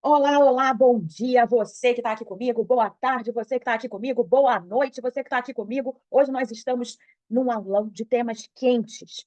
Olá, olá, bom dia, você que está aqui comigo, boa tarde, você que está aqui comigo, boa noite, você que está aqui comigo. Hoje nós estamos num aulão de temas quentes,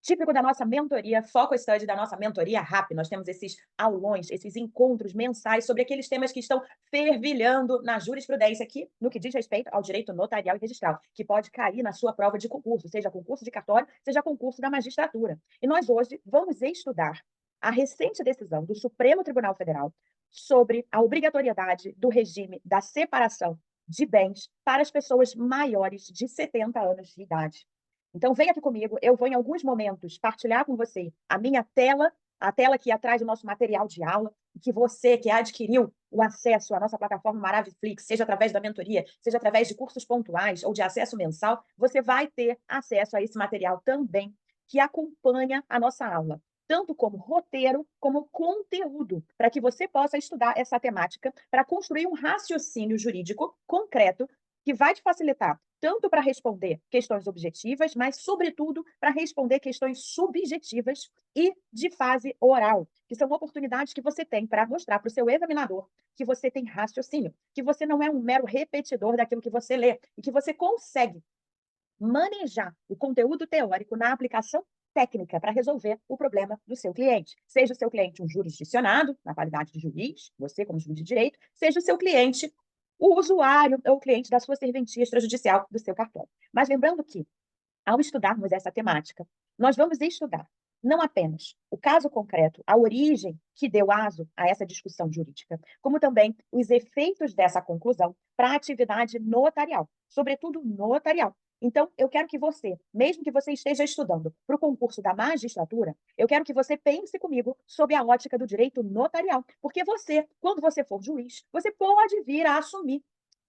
típico da nossa mentoria, Foco Study da nossa mentoria RAP. Nós temos esses aulões, esses encontros mensais sobre aqueles temas que estão fervilhando na jurisprudência aqui, no que diz respeito ao direito notarial e registral, que pode cair na sua prova de concurso, seja concurso de cartório, seja concurso da magistratura. E nós hoje vamos estudar a recente decisão do Supremo Tribunal Federal sobre a obrigatoriedade do regime da separação de bens para as pessoas maiores de 70 anos de idade. Então, venha aqui comigo, eu vou em alguns momentos partilhar com você a minha tela, a tela aqui atrás do nosso material de aula, que você que adquiriu o acesso à nossa plataforma Maraviflix, seja através da mentoria, seja através de cursos pontuais ou de acesso mensal, você vai ter acesso a esse material também, que acompanha a nossa aula, tanto como roteiro, como conteúdo, para que você possa estudar essa temática, para construir um raciocínio jurídico concreto que vai te facilitar tanto para responder questões objetivas, mas, sobretudo, para responder questões subjetivas e de fase oral, que são oportunidades que você tem para mostrar para o seu examinador que você tem raciocínio, que você não é um mero repetidor daquilo que você lê e que você consegue manejar o conteúdo teórico na aplicação técnica para resolver o problema do seu cliente. Seja o seu cliente um jurisdicionado, na qualidade de juiz, você como juiz de direito, seja o seu cliente o usuário ou o cliente da sua serventia extrajudicial do seu cartório. Mas lembrando que, ao estudarmos essa temática, nós vamos estudar não apenas o caso concreto, a origem que deu aso a essa discussão jurídica, como também os efeitos dessa conclusão para a atividade notarial, sobretudo notarial. Então, eu quero que você, mesmo que você esteja estudando para o concurso da magistratura, eu quero que você pense comigo sob a ótica do direito notarial, porque você, quando você for juiz, você pode vir a assumir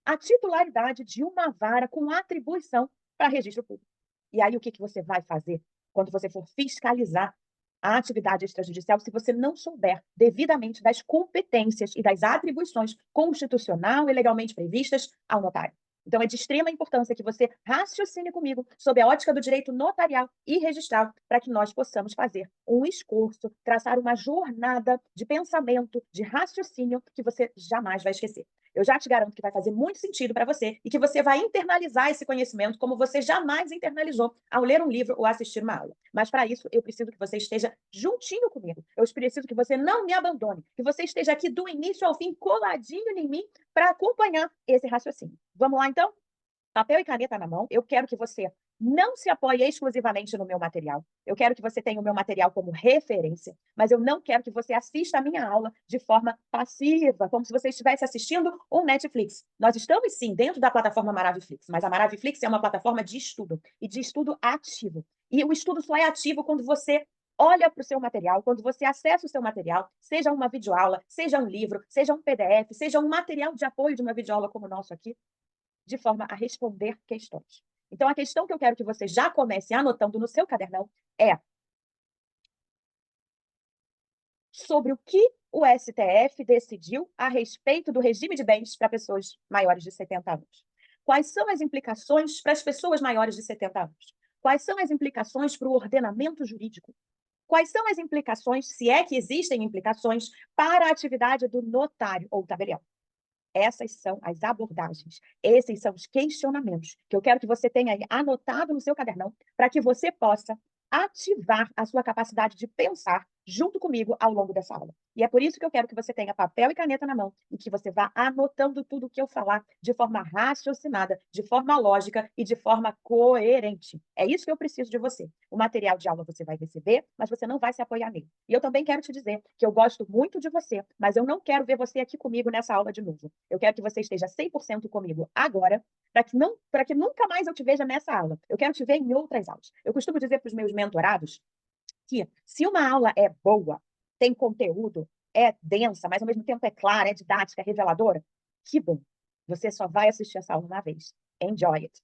a titularidade de uma vara com atribuição para registro público. E aí, o que você vai fazer quando você for fiscalizar a atividade extrajudicial se você não souber devidamente das competências e das atribuições constitucional e legalmente previstas ao notário? Então, é de extrema importância que você raciocine comigo sob a ótica do direito notarial e registral, para que nós possamos fazer um esforço, traçar uma jornada de pensamento, de raciocínio que você jamais vai esquecer. Eu já te garanto que vai fazer muito sentido para você e que você vai internalizar esse conhecimento como você jamais internalizou ao ler um livro ou assistir uma aula. Mas para isso, eu preciso que você esteja juntinho comigo. Eu preciso que você não me abandone, que você esteja aqui do início ao fim, coladinho em mim, para acompanhar esse raciocínio. Vamos lá, então? Papel e caneta na mão, eu quero que você não se apoie exclusivamente no meu material. Eu quero que você tenha o meu material como referência, mas eu não quero que você assista a minha aula de forma passiva, como se você estivesse assistindo um Netflix. Nós estamos, sim, dentro da plataforma Maraviflix, mas a Maraviflix é uma plataforma de estudo, e de estudo ativo. E o estudo só é ativo quando você olha para o seu material, quando você acessa o seu material, seja uma videoaula, seja um livro, seja um PDF, seja um material de apoio de uma videoaula como o nosso aqui, de forma a responder questões. Então, a questão que eu quero que você já comece anotando no seu cadernão é sobre o que o STF decidiu a respeito do regime de bens para pessoas maiores de 70 anos. Quais são as implicações para as pessoas maiores de 70 anos? Quais são as implicações para o ordenamento jurídico? Quais são as implicações, se é que existem implicações, para a atividade do notário ou tabelião? Essas são as abordagens, esses são os questionamentos que eu quero que você tenha aí anotado no seu cadernão, para que você possa ativar a sua capacidade de pensar junto comigo ao longo dessa aula. E é por isso que eu quero que você tenha papel e caneta na mão e que você vá anotando tudo o que eu falar de forma raciocinada, de forma lógica e de forma coerente. É isso que eu preciso de você. O material de aula você vai receber, mas você não vai se apoiar nele. E eu também quero te dizer que eu gosto muito de você, mas eu não quero ver você aqui comigo nessa aula de novo. Eu quero que você esteja 100% comigo agora, para que nunca mais eu te veja nessa aula. Eu quero te ver em outras aulas. Eu costumo dizer para os meus mentorados que, se uma aula é boa, tem conteúdo, é densa, mas ao mesmo tempo é clara, é didática, é reveladora, que bom. Você só vai assistir essa aula uma vez. Enjoy it.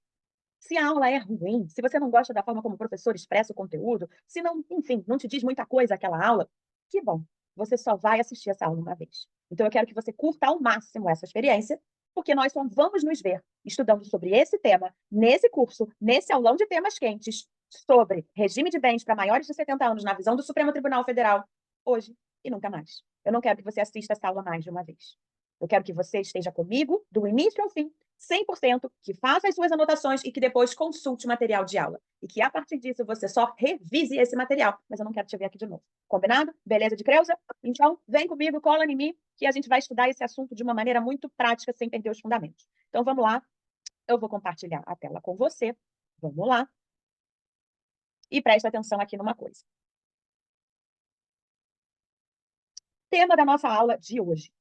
Se a aula é ruim, se você não gosta da forma como o professor expressa o conteúdo, se não, enfim, não te diz muita coisa aquela aula, que bom. Você só vai assistir essa aula uma vez. Então, eu quero que você curta ao máximo essa experiência, porque nós só vamos nos ver estudando sobre esse tema, nesse curso, nesse aulão de temas quentes, sobre regime de bens para maiores de 70 anos na visão do Supremo Tribunal Federal, hoje e nunca mais. eu não quero que você assista essa aula mais de uma vez. Eu quero que você esteja comigo do início ao fim, 100%, que faça as suas anotações e que depois consulte o material de aula. E que, a partir disso, você só revise esse material. Mas eu não quero te ver aqui de novo. Combinado? Beleza de Creuza? Então, vem comigo, cola em mim, que a gente vai estudar esse assunto de uma maneira muito prática, sem perder os fundamentos. Então, vamos lá. Eu vou compartilhar a tela com você. Vamos lá. E presta atenção aqui numa coisa. Tema da nossa aula de hoje.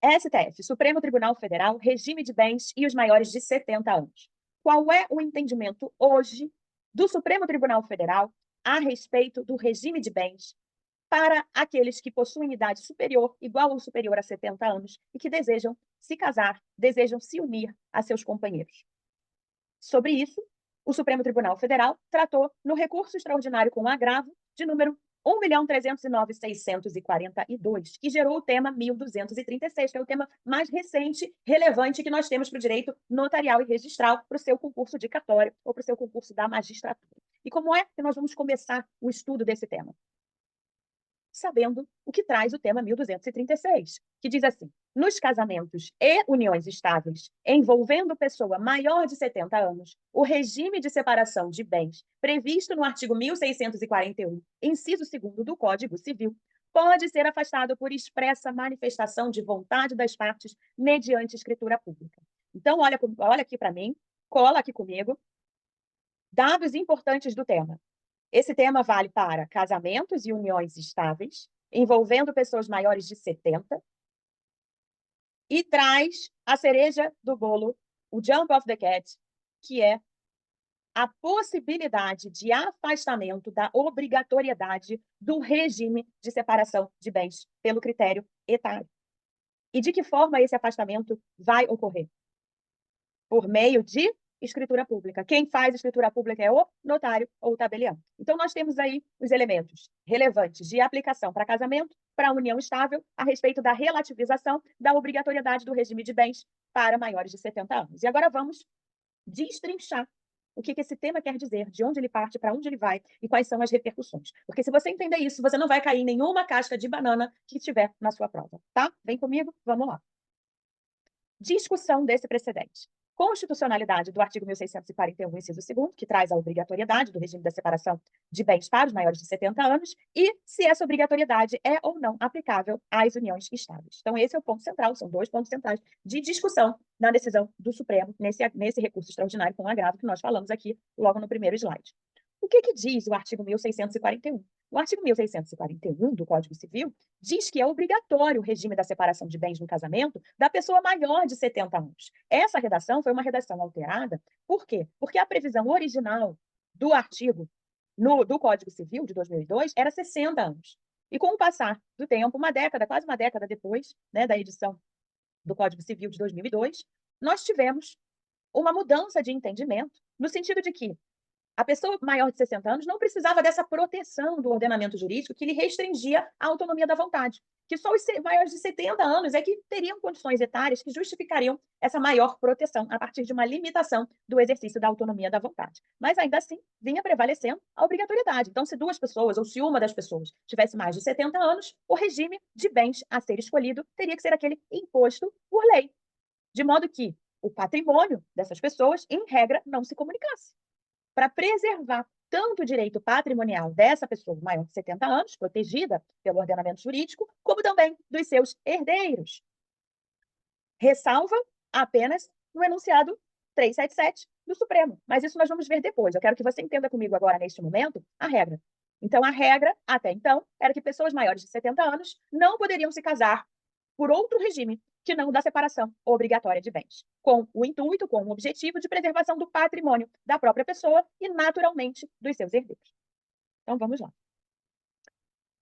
STF, Supremo Tribunal Federal, regime de bens e os maiores de 70 anos. Qual é o entendimento hoje do Supremo Tribunal Federal a respeito do regime de bens para aqueles que possuem idade superior, igual ou superior a 70 anos, e que desejam se casar, desejam se unir a seus companheiros? Sobre isso, o Supremo Tribunal Federal tratou no recurso extraordinário com agravo de número 1.309.642, que gerou o tema 1236, que é o tema mais recente, relevante que nós temos para o direito notarial e registral para o seu concurso de cartório ou para o seu concurso da magistratura. E como é que nós vamos começar o estudo desse tema? Sabendo o que traz o tema 1236, que diz assim: nos casamentos e uniões estáveis envolvendo pessoa maior de 70 anos, o regime de separação de bens previsto no artigo 1641, inciso 2º do Código Civil, pode ser afastado por expressa manifestação de vontade das partes mediante escritura pública. Então, olha aqui para mim, cola aqui comigo, dados importantes do tema. Esse tema vale para casamentos e uniões estáveis, envolvendo pessoas maiores de 70, e traz a cereja do bolo, o jump of the cat, que é a possibilidade de afastamento da obrigatoriedade do regime de separação de bens pelo critério etário. E de que forma esse afastamento vai ocorrer? Por meio de escritura pública. Quem faz escritura pública é o notário ou o tabelião. Então, nós temos aí os elementos relevantes de aplicação para casamento, para união estável, a respeito da relativização da obrigatoriedade do regime de bens para maiores de 70 anos. E agora vamos destrinchar o que esse tema quer dizer, de onde ele parte, para onde ele vai e quais são as repercussões. Porque se você entender isso, você não vai cair em nenhuma casca de banana que estiver na sua prova, tá? Vem comigo, vamos lá. Discussão desse precedente. Constitucionalidade do artigo 1641, inciso 2º, que traz a obrigatoriedade do regime da separação de bens para os maiores de 70 anos, e se essa obrigatoriedade é ou não aplicável às uniões estáveis. Então, esse é o ponto central, são dois pontos centrais de discussão na decisão do Supremo, nesse recurso extraordinário com agravo que nós falamos aqui logo no primeiro slide. O que diz o artigo 1641? O artigo 1641 do Código Civil diz que é obrigatório o regime da separação de bens no casamento da pessoa maior de 70 anos. Essa redação foi uma redação alterada. Por quê? Porque a previsão original do artigo do Código Civil de 2002 era 60 anos. E com o passar do tempo, uma década, quase uma década depois, né, da edição do Código Civil de 2002, nós tivemos uma mudança de entendimento no sentido de que a pessoa maior de 60 anos não precisava dessa proteção do ordenamento jurídico que lhe restringia a autonomia da vontade, que só os maiores de 70 anos é que teriam condições etárias que justificariam essa maior proteção a partir de uma limitação do exercício da autonomia da vontade. Mas ainda assim, vinha prevalecendo a obrigatoriedade. Então, se duas pessoas ou se uma das pessoas tivesse mais de 70 anos, o regime de bens a ser escolhido teria que ser aquele imposto por lei, de modo que o patrimônio dessas pessoas, em regra, não se comunicasse, para preservar tanto o direito patrimonial dessa pessoa maior de 70 anos, protegida pelo ordenamento jurídico, como também dos seus herdeiros. Ressalva apenas no enunciado 377 do Supremo. Mas isso nós vamos ver depois. Eu quero que você entenda comigo agora, neste momento, a regra. Então, a regra, até então, era que pessoas maiores de 70 anos não poderiam se casar por outro regime que não da separação obrigatória de bens, com o intuito, com o objetivo de preservação do patrimônio da própria pessoa e, naturalmente, dos seus herdeiros. Então, vamos lá.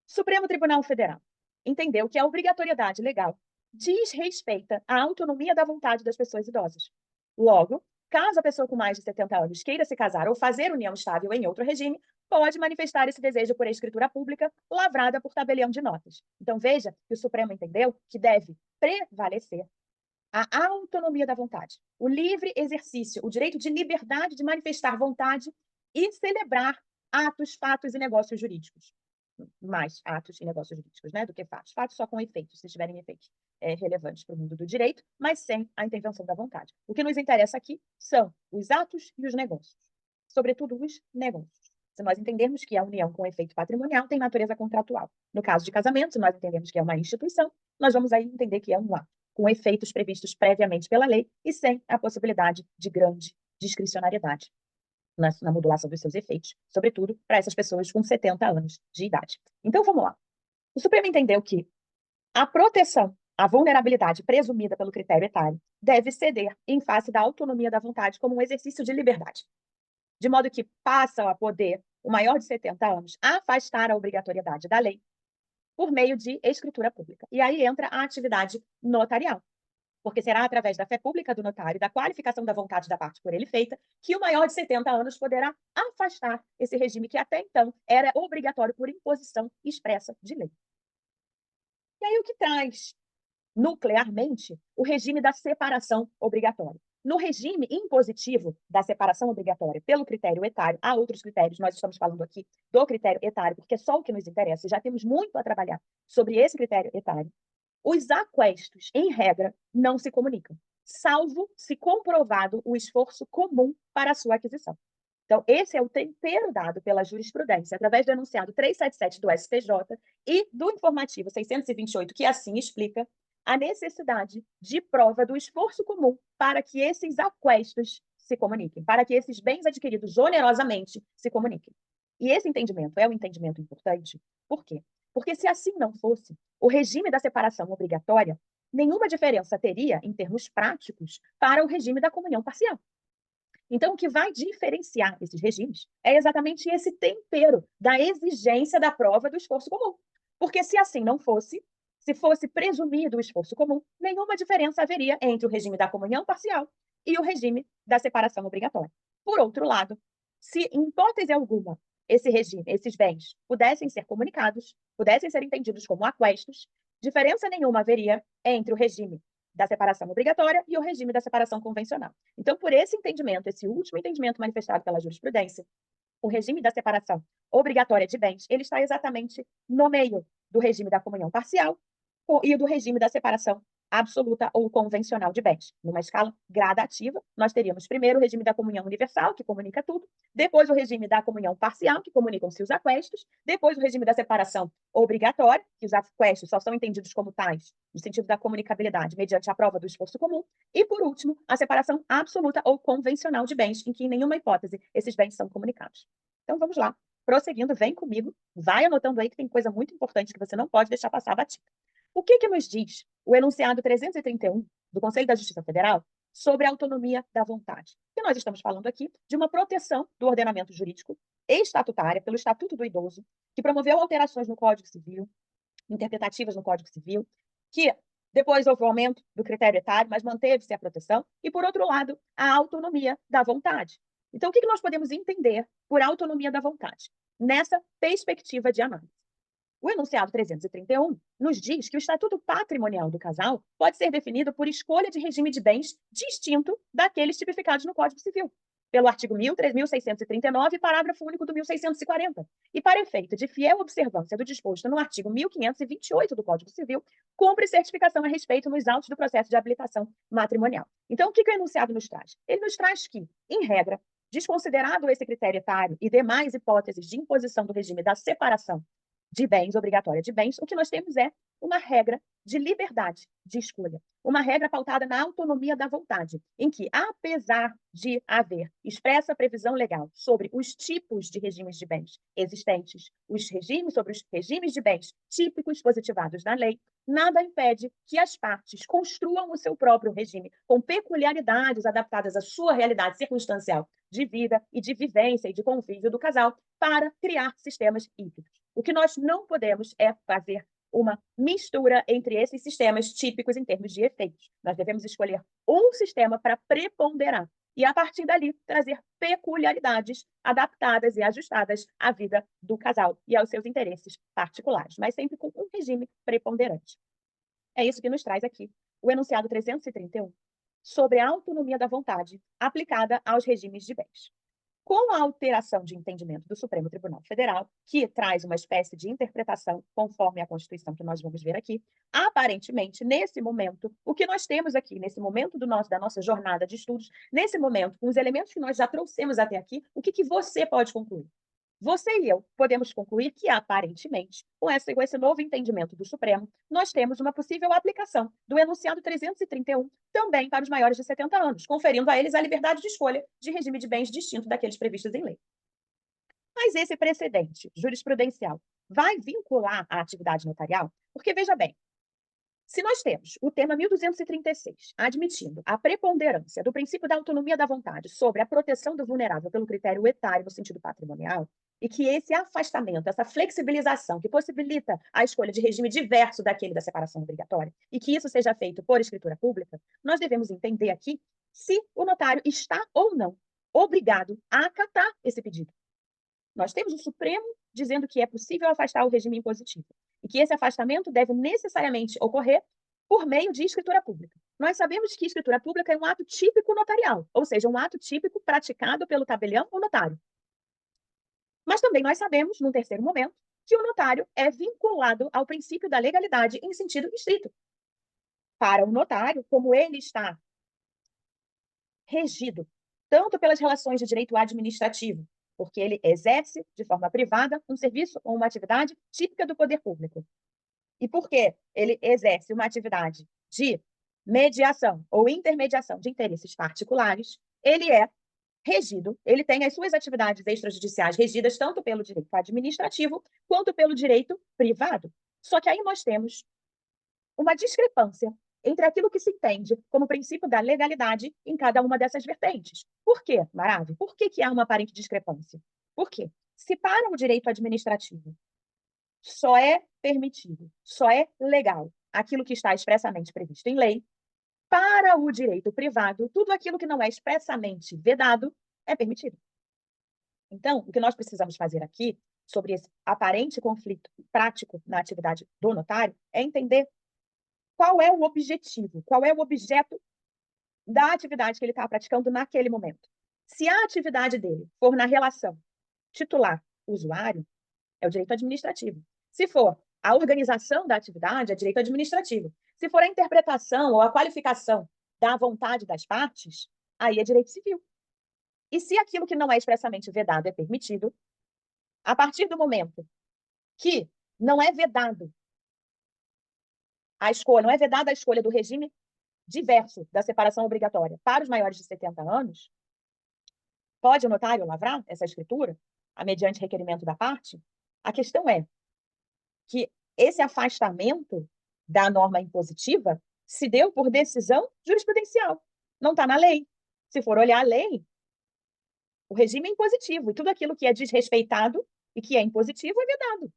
Supremo Tribunal Federal entendeu que a obrigatoriedade legal desrespeita a autonomia da vontade das pessoas idosas. Logo, caso a pessoa com mais de 70 anos queira se casar ou fazer união estável em outro regime, pode manifestar esse desejo por escritura pública lavrada por tabelião de notas. Então, veja que o Supremo entendeu que deve prevalecer a autonomia da vontade, o livre exercício, o direito de liberdade de manifestar vontade e celebrar atos, fatos e negócios jurídicos. mais atos e negócios jurídicos, né, do que fatos. Fatos só com efeitos, se tiverem efeitos relevantes para o mundo do direito, mas sem a intervenção da vontade. O que nos interessa aqui são os atos e os negócios, sobretudo os negócios. Se nós entendermos que a união com efeito patrimonial tem natureza contratual. No caso de casamento, se nós entendemos que é uma instituição, nós vamos aí entender que é um ato, com efeitos previstos previamente pela lei e sem a possibilidade de grande discricionariedade na modulação dos seus efeitos, sobretudo para essas pessoas com 70 anos de idade. Então, vamos lá. O Supremo entendeu que a proteção à vulnerabilidade presumida pelo critério etário deve ceder em face da autonomia da vontade como um exercício de liberdade, de modo que passam a poder o maior de 70 anos afastar a obrigatoriedade da lei por meio de escritura pública. E aí entra a atividade notarial, porque será através da fé pública do notário e da qualificação da vontade da parte por ele feita que o maior de 70 anos poderá afastar esse regime que até então era obrigatório por imposição expressa de lei. E aí o que traz nuclearmente o regime da separação obrigatória. No regime impositivo da separação obrigatória pelo critério etário, há outros critérios, nós estamos falando aqui do critério etário, porque é só o que nos interessa, já temos muito a trabalhar sobre esse critério etário. Os aquestos, em regra, não se comunicam, salvo se comprovado o esforço comum para a sua aquisição. Então, esse é o tempero dado pela jurisprudência, através do enunciado 377 do STJ e do informativo 628, que assim explica a necessidade de prova do esforço comum para que esses aquestos se comuniquem, para que esses bens adquiridos onerosamente se comuniquem. E esse entendimento é um entendimento importante. Por quê? Porque se assim não fosse, o regime da separação obrigatória nenhuma diferença teria, em termos práticos, para o regime da comunhão parcial. Então, o que vai diferenciar esses regimes é exatamente esse tempero da exigência da prova do esforço comum. Porque se assim não fosse, se fosse presumido o esforço comum, nenhuma diferença haveria entre o regime da comunhão parcial e o regime da separação obrigatória. Por outro lado, se em hipótese alguma esse regime, esses bens, pudessem ser comunicados, pudessem ser entendidos como aquestos, diferença nenhuma haveria entre o regime da separação obrigatória e o regime da separação convencional. Então, por esse entendimento, esse último entendimento manifestado pela jurisprudência, o regime da separação obrigatória de bens, ele está exatamente no meio do regime da comunhão parcial e do regime da separação absoluta ou convencional de bens. Numa escala gradativa, nós teríamos primeiro o regime da comunhão universal, que comunica tudo, depois o regime da comunhão parcial, que comunicam-se os aquestos, depois o regime da separação obrigatória, que os aquestos só são entendidos como tais, no sentido da comunicabilidade, mediante a prova do esforço comum, e, por último, a separação absoluta ou convencional de bens, em que, em nenhuma hipótese, esses bens são comunicados. Então, vamos lá. Prosseguindo, vem comigo, vai anotando aí que tem coisa muito importante que você não pode deixar passar batida. O que nos diz o enunciado 331 do Conselho da Justiça Federal sobre a autonomia da vontade? E nós estamos falando aqui de uma proteção do ordenamento jurídico estatutária pelo Estatuto do Idoso, que promoveu alterações no Código Civil, interpretativas no Código Civil, que depois houve o aumento do critério etário, mas manteve-se a proteção, e, por outro lado, a autonomia da vontade. Então, o que nós podemos entender por autonomia da vontade? Nessa perspectiva de análise. O enunciado 331 nos diz que o estatuto patrimonial do casal pode ser definido por escolha de regime de bens distinto daqueles tipificados no Código Civil, pelo artigo 1.639, parágrafo único do 1.640, e para efeito de fiel observância do disposto no artigo 1.528 do Código Civil, cumpre certificação a respeito nos autos do processo de habilitação matrimonial. Então, o que o enunciado nos traz? Ele nos traz que, em regra, desconsiderado esse critério etário e demais hipóteses de imposição do regime da separação de bens, obrigatória de bens, o que nós temos é uma regra de liberdade de escolha, uma regra pautada na autonomia da vontade, em que, apesar de haver expressa previsão legal sobre os tipos de regimes de bens existentes, os regimes sobre os regimes de bens típicos positivados na lei, nada impede que as partes construam o seu próprio regime, com peculiaridades adaptadas à sua realidade circunstancial de vida e de vivência e de convívio do casal, para criar sistemas híbridos. O que nós não podemos é fazer uma mistura entre esses sistemas típicos em termos de efeitos. Nós devemos escolher um sistema para preponderar e, a partir dali, trazer peculiaridades adaptadas e ajustadas à vida do casal e aos seus interesses particulares, mas sempre com um regime preponderante. É isso que nos traz aqui o enunciado 331 sobre a autonomia da vontade aplicada aos regimes de bens. Com a alteração de entendimento do Supremo Tribunal Federal, que traz uma espécie de interpretação conforme a Constituição que nós vamos ver aqui, aparentemente, nesse momento, o que nós temos aqui, nesse momento da nossa jornada de estudos, nesse momento, com os elementos que nós já trouxemos até aqui, o que você pode concluir? Você e eu podemos concluir que, aparentemente, com esse novo entendimento do Supremo, nós temos uma possível aplicação do enunciado 331 também para os maiores de 70 anos, conferindo a eles a liberdade de escolha de regime de bens distinto daqueles previstos em lei. Mas esse precedente jurisprudencial vai vincular a atividade notarial? Porque, veja bem, se nós temos o tema 1236 admitindo a preponderância do princípio da autonomia da vontade sobre a proteção do vulnerável pelo critério etário no sentido patrimonial, e que esse afastamento, essa flexibilização que possibilita a escolha de regime diverso daquele da separação obrigatória, e que isso seja feito por escritura pública, nós devemos entender aqui se o notário está ou não obrigado a acatar esse pedido. Nós temos o Supremo dizendo que é possível afastar o regime impositivo e que esse afastamento deve necessariamente ocorrer por meio de escritura pública. Nós sabemos que escritura pública é um ato típico notarial, ou seja, um ato típico praticado pelo tabelião ou notário. Mas também nós sabemos, num terceiro momento, que o notário é vinculado ao princípio da legalidade em sentido estrito. Para o notário, como ele está regido tanto pelas relações de direito administrativo, porque ele exerce de forma privada um serviço ou uma atividade típica do poder público, e porque ele exerce uma atividade de mediação ou intermediação de interesses particulares, ele é regido, ele tem as suas atividades extrajudiciais regidas tanto pelo direito administrativo quanto pelo direito privado. Só que aí nós temos uma discrepância entre aquilo que se entende como princípio da legalidade em cada uma dessas vertentes. Por quê, Maravi? Por que há uma aparente discrepância? Por quê? Se para o direito administrativo só é permitido, só é legal aquilo que está expressamente previsto em lei, para o direito privado, tudo aquilo que não é expressamente vedado é permitido. Então, o que nós precisamos fazer aqui, sobre esse aparente conflito prático na atividade do notário, é entender qual é o objetivo, qual é o objeto da atividade que ele está praticando naquele momento. Se a atividade dele for na relação titular-usuário, é o direito administrativo. Se for a organização da atividade, é direito administrativo. Se for a interpretação ou a qualificação da vontade das partes, aí é direito civil. E se aquilo que não é expressamente vedado é permitido, a partir do momento que não é vedado a escolha, não é vedada a escolha do regime diverso da separação obrigatória para os maiores de 70 anos, pode o notário lavrar essa escritura, mediante requerimento da parte? A questão é que esse afastamento da norma impositiva se deu por decisão jurisprudencial, não está na lei. Se for olhar a lei, o regime é impositivo, e tudo aquilo que é desrespeitado e que é impositivo é vedado.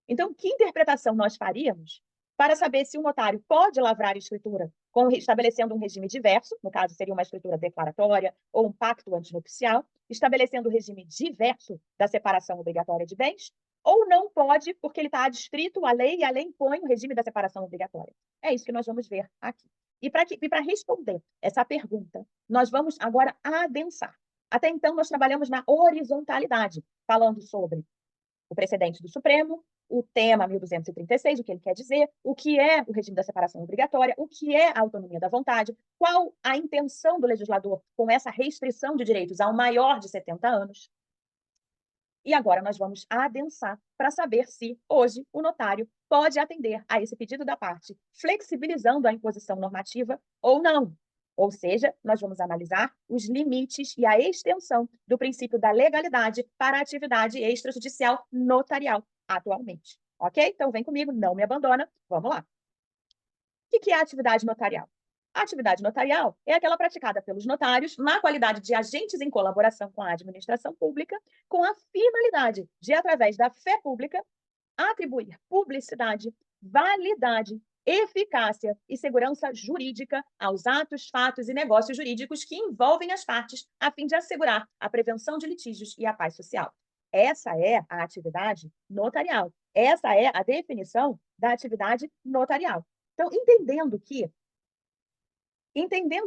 Então, que interpretação nós faríamos para saber se o notário pode lavrar escritura estabelecendo um regime diverso, no caso seria uma escritura declaratória ou um pacto antinupcial, estabelecendo o regime diverso da separação obrigatória de bens, ou não pode, porque ele está adstrito à lei e a lei impõe o regime da separação obrigatória. É isso que nós vamos ver aqui. E para responder essa pergunta, nós vamos agora adensar. Até então, nós trabalhamos na horizontalidade, falando sobre o precedente do Supremo, o tema 1236, o que ele quer dizer, o que é o regime da separação obrigatória, o que é a autonomia da vontade, qual a intenção do legislador com essa restrição de direitos ao maior de 70 anos. E agora nós vamos adensar para saber se, hoje, o notário pode atender a esse pedido da parte, flexibilizando a imposição normativa ou não. Ou seja, nós vamos analisar os limites e a extensão do princípio da legalidade para a atividade extrajudicial notarial atualmente. Ok? Então vem comigo, não me abandona. Vamos lá. O que é a atividade notarial? A atividade notarial é aquela praticada pelos notários na qualidade de agentes em colaboração com a administração pública, com a finalidade de, através da fé pública, atribuir publicidade, validade, eficácia e segurança jurídica aos atos, fatos e negócios jurídicos que envolvem as partes, a fim de assegurar a prevenção de litígios e a paz social. Essa é a atividade notarial. Essa é a definição da atividade notarial. Então, entendendo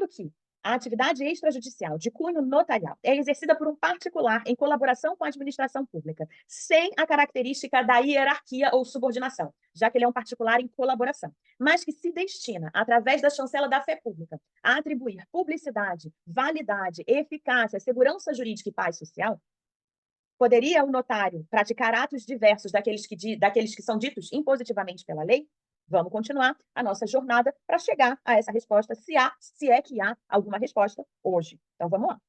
que A atividade extrajudicial de cunho notarial é exercida por um particular em colaboração com a administração pública, sem a característica da hierarquia ou subordinação, já que ele é um particular em colaboração, mas que se destina, através da chancela da fé pública, a atribuir publicidade, validade, eficácia, segurança jurídica e paz social. Poderia o notário praticar atos diversos daqueles que são ditos impositivamente pela lei? Vamos continuar a nossa jornada para chegar a essa resposta, se é que há alguma resposta hoje. Então, vamos lá.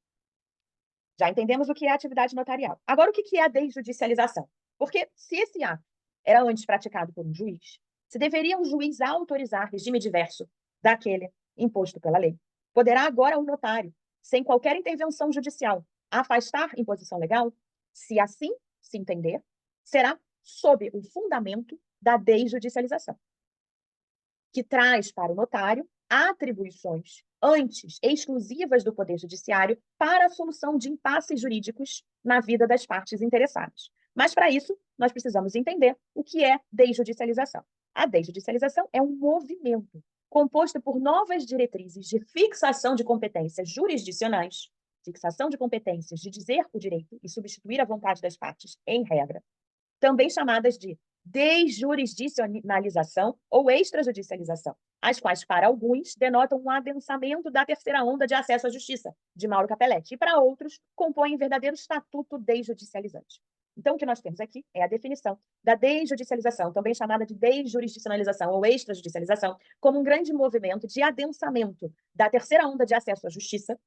Já entendemos o que é atividade notarial. Agora, o que é a desjudicialização? Porque se esse ato era antes praticado por um juiz, se deveria o juiz autorizar regime diverso daquele imposto pela lei, poderá agora o notário, sem qualquer intervenção judicial, afastar imposição legal? Se assim se entender, será sob o fundamento da desjudicialização, que traz para o notário atribuições antes exclusivas do Poder Judiciário para a solução de impasses jurídicos na vida das partes interessadas. Mas, para isso, nós precisamos entender o que é desjudicialização. A desjudicialização é um movimento composto por novas diretrizes de fixação de competências jurisdicionais, fixação de competências de dizer o direito e substituir a vontade das partes em regra, também chamadas de desjurisdicionalização ou extrajudicialização, as quais, para alguns, denotam um adensamento da terceira onda de acesso à justiça, de Mauro Capelletti, e para outros, compõem verdadeiro estatuto desjudicializante. Então, o que nós temos aqui é a definição da desjudicialização, também chamada de desjurisdicionalização ou extrajudicialização, como um grande movimento de adensamento da terceira onda de acesso à justiça,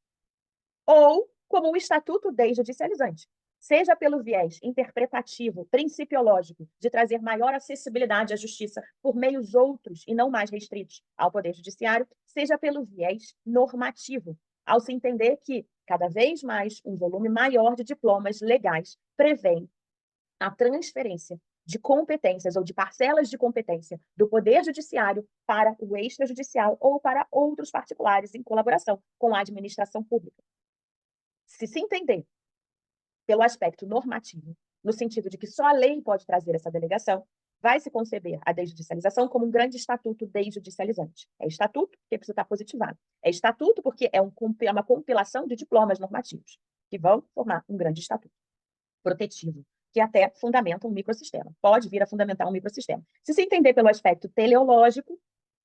ou como um estatuto desjudicializante, seja pelo viés interpretativo, principiológico, de trazer maior acessibilidade à justiça por meios outros e não mais restritos ao Poder Judiciário, seja pelo viés normativo, ao se entender que, cada vez mais, um volume maior de diplomas legais prevê a transferência de competências ou de parcelas de competência do Poder Judiciário para o extrajudicial ou para outros particulares em colaboração com a administração pública. Se entender pelo aspecto normativo, no sentido de que só a lei pode trazer essa delegação, vai se conceber a desjudicialização como um grande estatuto desjudicializante. É estatuto porque precisa estar positivado. É estatuto porque é uma compilação de diplomas normativos que vão formar um grande estatuto protetivo, que até fundamenta um microsistema. Pode vir a fundamentar um microsistema. Se entender pelo aspecto teleológico,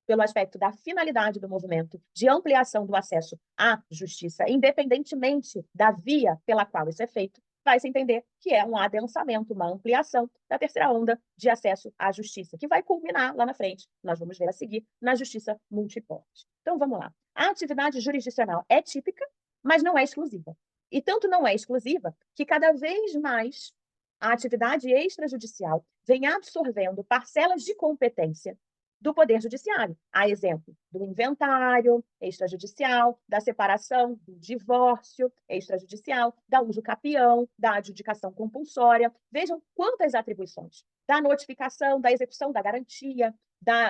pelo aspecto da finalidade do movimento de ampliação do acesso à justiça, independentemente da via pela qual isso é feito, vai se entender que é um adensamento, uma ampliação da terceira onda de acesso à justiça, que vai culminar lá na frente, nós vamos ver a seguir, na justiça multiporte. Então, vamos lá. A atividade jurisdicional é típica, mas não é exclusiva. E tanto não é exclusiva que cada vez mais a atividade extrajudicial vem absorvendo parcelas de competência do Poder Judiciário. A exemplo do inventário extrajudicial, da separação, do divórcio extrajudicial, da uso capião, da adjudicação compulsória. Vejam quantas atribuições. Da notificação, da execução da garantia,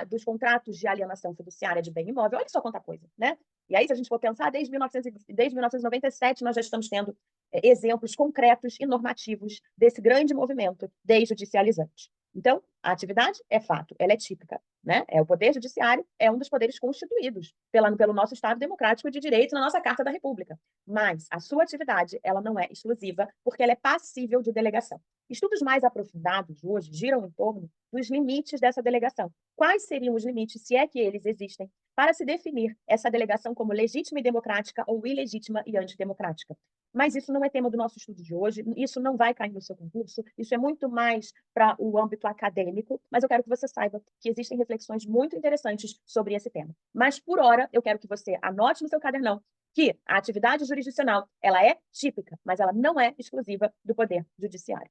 dos contratos de alienação fiduciária de bem imóvel. Olha só quanta coisa, né? E aí, se a gente for pensar, desde 1997, nós já estamos tendo exemplos concretos e normativos desse grande movimento desjudicializante. Então, a atividade é fato, ela é típica, né? O Poder Judiciário é um dos poderes constituídos pelo nosso Estado Democrático de Direito na nossa Carta da República. Mas a sua atividade, ela não é exclusiva, porque ela é passível de delegação. Estudos mais aprofundados hoje giram em torno dos limites dessa delegação. Quais seriam os limites, se é que eles existem, para se definir essa delegação como legítima e democrática ou ilegítima e antidemocrática? Mas isso não é tema do nosso estudo de hoje, isso não vai cair no seu concurso, isso é muito mais para o âmbito acadêmico, mas eu quero que você saiba que existem reflexões muito interessantes sobre esse tema. Mas, por hora, eu quero que você anote no seu cadernão que a atividade jurisdicional ela é típica, mas ela não é exclusiva do Poder Judiciário.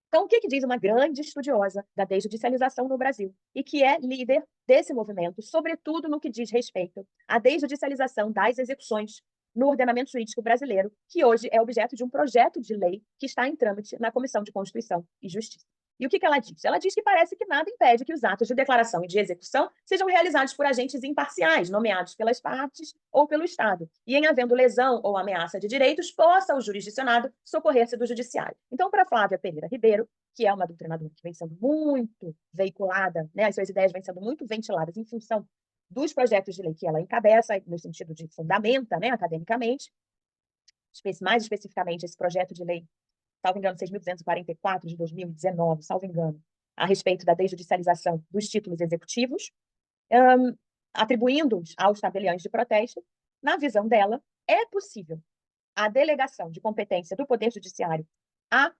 Então, o que diz uma grande estudiosa da desjudicialização no Brasil e que é líder desse movimento, sobretudo no que diz respeito à desjudicialização das execuções no ordenamento jurídico brasileiro, que hoje é objeto de um projeto de lei que está em trâmite na Comissão de Constituição e Justiça. E o que ela diz? Ela diz que parece que nada impede que os atos de declaração e de execução sejam realizados por agentes imparciais, nomeados pelas partes ou pelo Estado, e em havendo lesão ou ameaça de direitos, possa o jurisdicionado socorrer-se do judiciário. Então, para Flávia Pereira Ribeiro, que é uma doutrinadora que vem sendo muito veiculada, né, as suas ideias vêm sendo muito ventiladas em função dos projetos de lei que ela encabeça, no sentido de fundamenta, né, academicamente, mais especificamente esse projeto de lei, salvo engano, 6.244 de 2019, salvo engano, a respeito da desjudicialização dos títulos executivos, atribuindo-os aos tabeliões de protesto. Na visão dela, é possível a delegação de competência do Poder Judiciário à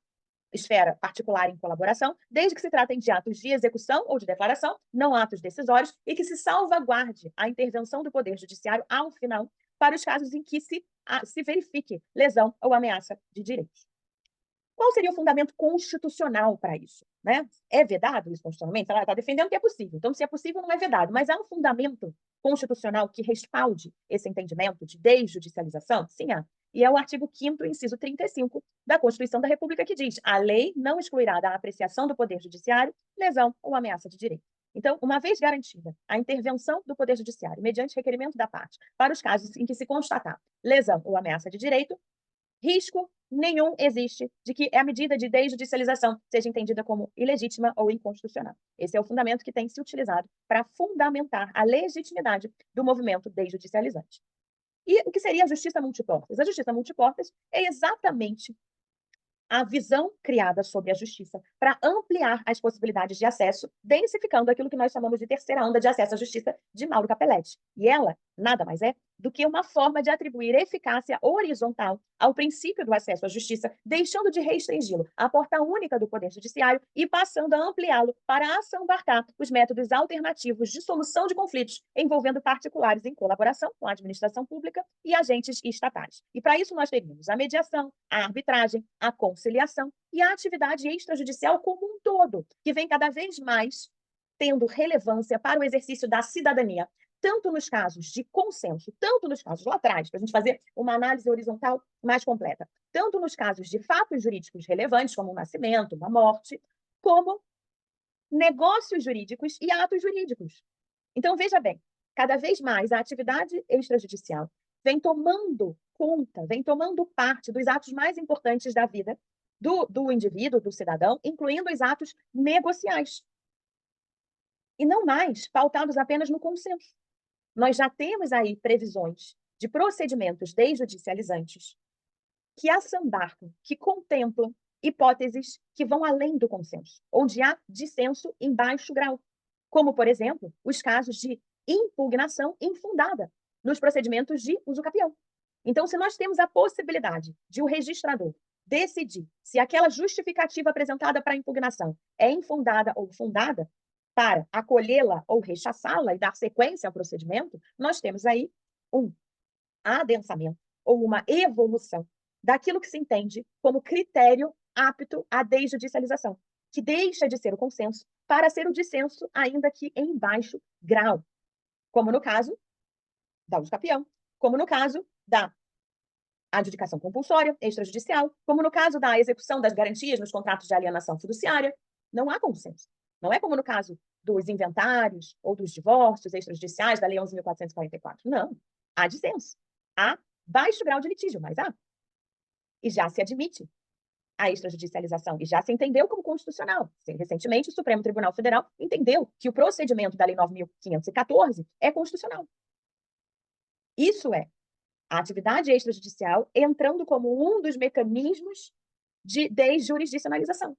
esfera particular em colaboração, desde que se tratem de atos de execução ou de declaração, não atos decisórios, e que se salvaguarde a intervenção do Poder Judiciário ao final, para os casos em que se verifique lesão ou ameaça de direitos. Qual seria o fundamento constitucional para isso? Né? É vedado isso constitucionalmente? Ela está defendendo que é possível. Então, se é possível, não é vedado. Mas há um fundamento constitucional que respalde esse entendimento de desjudicialização? Sim, há. E é o artigo 5º, inciso 35 da Constituição da República, que diz: a lei não excluirá da apreciação do Poder Judiciário lesão ou ameaça de direito. Então, uma vez garantida a intervenção do Poder Judiciário, mediante requerimento da parte, para os casos em que se constatar lesão ou ameaça de direito, risco nenhum existe de que a medida de desjudicialização seja entendida como ilegítima ou inconstitucional. Esse é o fundamento que tem se utilizado para fundamentar a legitimidade do movimento desjudicializante. E o que seria a justiça multiportas? A justiça multiportas é exatamente a visão criada sobre a justiça para ampliar as possibilidades de acesso, densificando aquilo que nós chamamos de terceira onda de acesso à justiça de Mauro Capelletti. E ela nada mais é do que uma forma de atribuir eficácia horizontal ao princípio do acesso à justiça, deixando de restringi-lo à porta única do Poder Judiciário e passando a ampliá-lo para assambarcar os métodos alternativos de solução de conflitos envolvendo particulares em colaboração com a administração pública e agentes estatais. E para isso nós teríamos a mediação, a arbitragem, a conciliação e a atividade extrajudicial como um todo, que vem cada vez mais tendo relevância para o exercício da cidadania, tanto nos casos de consenso, tanto nos casos lá atrás, para a gente fazer uma análise horizontal mais completa, tanto nos casos de fatos jurídicos relevantes, como um nascimento, uma morte, como negócios jurídicos e atos jurídicos. Então, veja bem, cada vez mais a atividade extrajudicial vem tomando conta, vem tomando parte dos atos mais importantes da vida do indivíduo, do cidadão, incluindo os atos negociais. E não mais pautados apenas no consenso. Nós já temos aí previsões de procedimentos desjudicializantes que assambarcam, que contemplam hipóteses que vão além do consenso, onde há dissenso em baixo grau, como, por exemplo, os casos de impugnação infundada nos procedimentos de uso capião. Então, se nós temos a possibilidade de o registrador decidir se aquela justificativa apresentada para a impugnação é infundada ou fundada, para acolhê-la ou rechaçá-la e dar sequência ao procedimento, nós temos aí um adensamento ou uma evolução daquilo que se entende como critério apto à desjudicialização, que deixa de ser o consenso para ser o dissenso, ainda que em baixo grau, como no caso da uso capião, como no caso da adjudicação compulsória extrajudicial, como no caso da execução das garantias nos contratos de alienação fiduciária. Não há consenso. Não é como no caso dos inventários ou dos divórcios extrajudiciais da Lei 11.444. Não. Há dissenso. Há baixo grau de litígio, mas há. E já se admite a extrajudicialização e já se entendeu como constitucional. Recentemente, o Supremo Tribunal Federal entendeu que o procedimento da Lei 9.514 é constitucional. Isso é a atividade extrajudicial entrando como um dos mecanismos de desjurisdicionalização.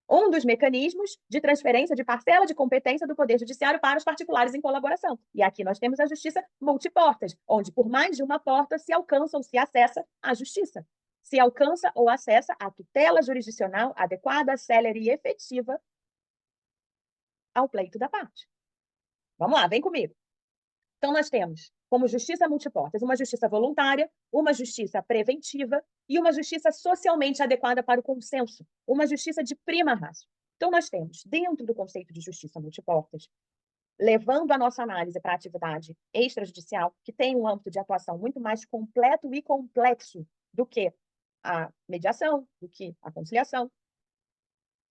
Um dos mecanismos de transferência de parcela de competência do Poder Judiciário para os particulares em colaboração. E aqui nós temos a justiça multiportas, onde por mais de uma porta se alcança ou se acessa a justiça. Se alcança ou acessa a tutela jurisdicional adequada, célere e efetiva ao pleito da parte. Vamos lá, vem comigo. Então, nós temos como justiça multiportas uma justiça voluntária, uma justiça preventiva e uma justiça socialmente adequada para o consenso, uma justiça de prima ratio. Então, nós temos, dentro do conceito de justiça multiportas, levando a nossa análise para a atividade extrajudicial, que tem um âmbito de atuação muito mais completo e complexo do que a mediação, do que a conciliação.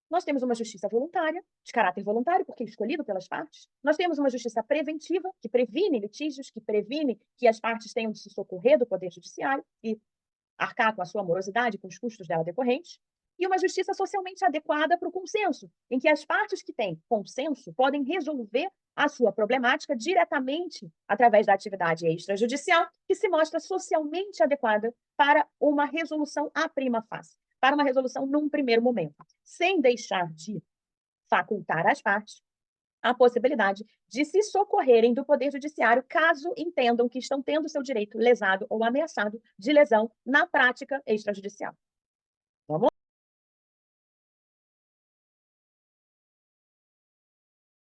Nós temos uma justiça voluntária, de caráter voluntário, porque é escolhido pelas partes. Nós temos uma justiça preventiva, que previne litígios, que previne que as partes tenham de se socorrer do Poder Judiciário e arcar com a sua morosidade, com os custos dela decorrentes. e uma justiça socialmente adequada para o consenso, em que as partes que têm consenso podem resolver a sua problemática diretamente através da atividade extrajudicial, que se mostra socialmente adequada para uma resolução à prima facie, para uma resolução num primeiro momento, sem deixar de facultar às partes a possibilidade de se socorrerem do Poder Judiciário caso entendam que estão tendo seu direito lesado ou ameaçado de lesão na prática extrajudicial. Vamos